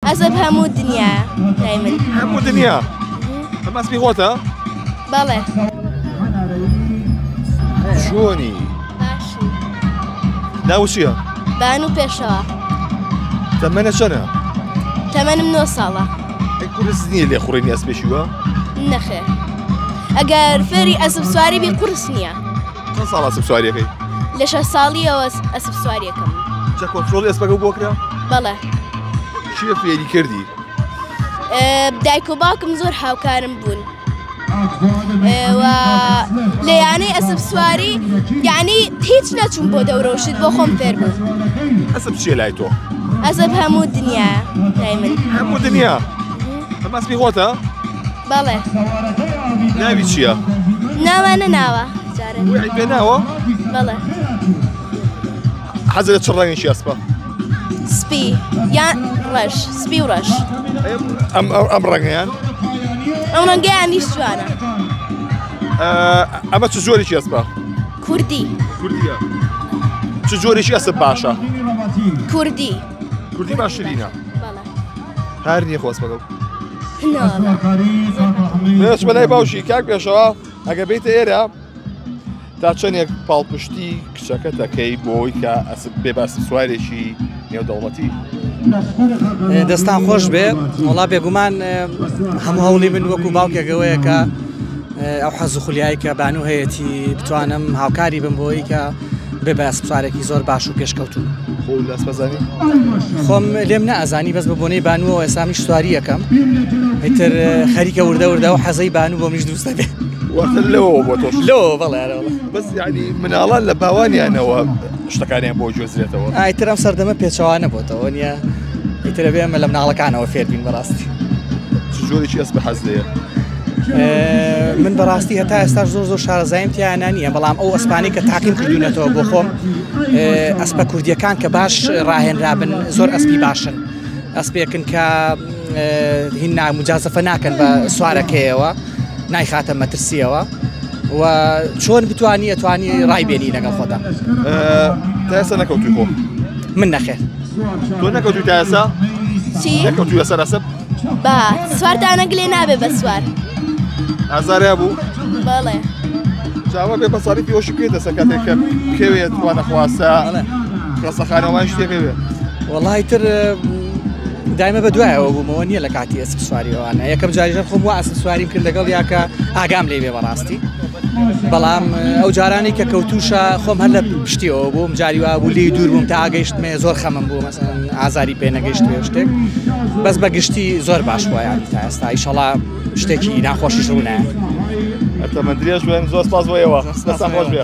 ئەسب هەموو دنیایە لای من هەموو دنیا ئەمە ئەسپی خۆتە؟ بەڵێ چۆنی؟ باشی ناو چییە؟ بانوو پێشەوە تەمەنە چەنە؟ تەمەنم 9 ساڵە ئەی قورس نییە لێ خوڕێنی ئەسپێشیوە؟ نەخێر ئەگەر فێری ئەسب سواری بی قورس نییە چەند ساڵ ئەسپ سواریەکەی؟ لە 6 ساڵیەوە ئەسب سواریەکەم جا کۆنتڕۆڵی ئەسپەکە بۆ کرا؟ بەڵێ چییە فێری کردی؟ دایک و باوکم زۆر هاوکارم بوون و لەیانەی ئەسب سواری یعنی هیچ نەچوون بۆ دەورۆشت بۆ خۆم فێر بوون ئەسپ چییە لای تۆ؟ ئەسب هەموو دنیایە لای من هەموو دنیا ئەمە ئەسپی خۆتە؟ بەڵێ ناوی چییە؟ ناوانە ناوە جارێ وعی پێ ناوە؟ بەڵێ حەزت لە چ ڕەنگێکی ئەسپە؟ سپی یان ڕەش سپی و ڕەش ئەم ڕەنگەیان؟ ئەو ڕەنگەیان هیچ جوانە ئەمە چ جۆرێکی ئەسپە؟ کوردی کوردیە چ جۆرێکی ئەسپ باشە؟ کوردی کوردی باشترینە بەڵێ هەر نییە خۆ ئەسپەکە ناوە بێچ بەلای باوشی کاک پێشەوە ئەگە بیتە ئێرە تا چەندێک پاڵپشتی کچەکە دەکەی بۆی کە ئەسپ بێ بە ئەسپ سوارێکی نێودەوڵەتی دەستان خۆش بێ وڵا بێگومان هەموو هەوڵی من وەکو باوکێکەوەیە کە ئەو حەز و خولیایی کە بانوو هەیەی بتوانم هاوکاری بم بۆی کە بێ بە ئەسپ سوارێکی زۆر باش و پێشکەوتوو خۆ لە ئەسپەزانی؟ خۆم لێم نەئەزانی بەس بە بۆنەی بانووەوە ئێسامیش سواری یەکەم هیتر خەریکە وردە وردە و حەزەی بانوو بۆ منیش دروستە بێ وەختە لەوە بۆ تۆش لەوە بەڵێ بەس یعنی مناڵان لە باوانیانەوە شتەکانیان بۆ گوێزرێتەوە ئایتر ئەم سەردەمە پێچەوانە بۆتەوە نییە ئیترە بێمە لە مناڵەکانەوە فێربین بەڕاستی چ جۆرێکی ئەسپە حەز لێیە؟ من بەڕاستی هەتا ئێستاش زۆر زۆر شارەزایم تیانە نییە بەڵام ئەو ئەسپانەی کە تاقیم کردوونەتەوە بۆ خۆم ئەسپە کوردیەکان کە باش ڕاهێنرابن زۆر ئەسپی باشن ئەسپێکن کە هین مجازەفە ناکەن بە سوارەکەیەوە نایخاتە مەترسیەوە و چۆن بتوانی ئەتوانی ڕایبێنی لەگەڵ خۆدا تا ئێستا نەکەوتوی خۆ؟ من نەخێر تۆ نەکەوتوی تا ئێستا؟ چی؟ نەکەوتوی لەسەر ئەسپ؟ با سواردانە گلێ نابێ بە سوار ئازاریا بوو؟ بەڵێ چاوە بێ بە ساڵی پێوەشی کرێت دەسە کاتێک کە کێوێت توانە خواستە ڕستەخانەوەمان شتێکی بێ وەڵای تر دایمە بە دوایەوە بوومەوە نییە لە کاتی ئەسپ سواریەوەوانە یەکەم جاریژەر خۆم وە ئەسپ سواریم کرد لەگەڵ یاکە ئاگام لێ بێ بەڕاستی بەڵام ئەو جارانی کە کەوتوشە خۆم هەر لە پشتیەوە بووم جاری وا بوو لێی دوور بووم تا ئاگەیشتمێ زۆر خەمم بوو مەسەڵەن ئازاری پێ نەگەیشت پێ شتێک بەس بە گشتی زۆر باش بووە یانی تا ئێستا ئیشەڵا شتێکی ناخۆشیش ڕوونایە ئەتەمەندریەش بێن زۆر سپاس بۆ ئێوە دەستان خۆش بێ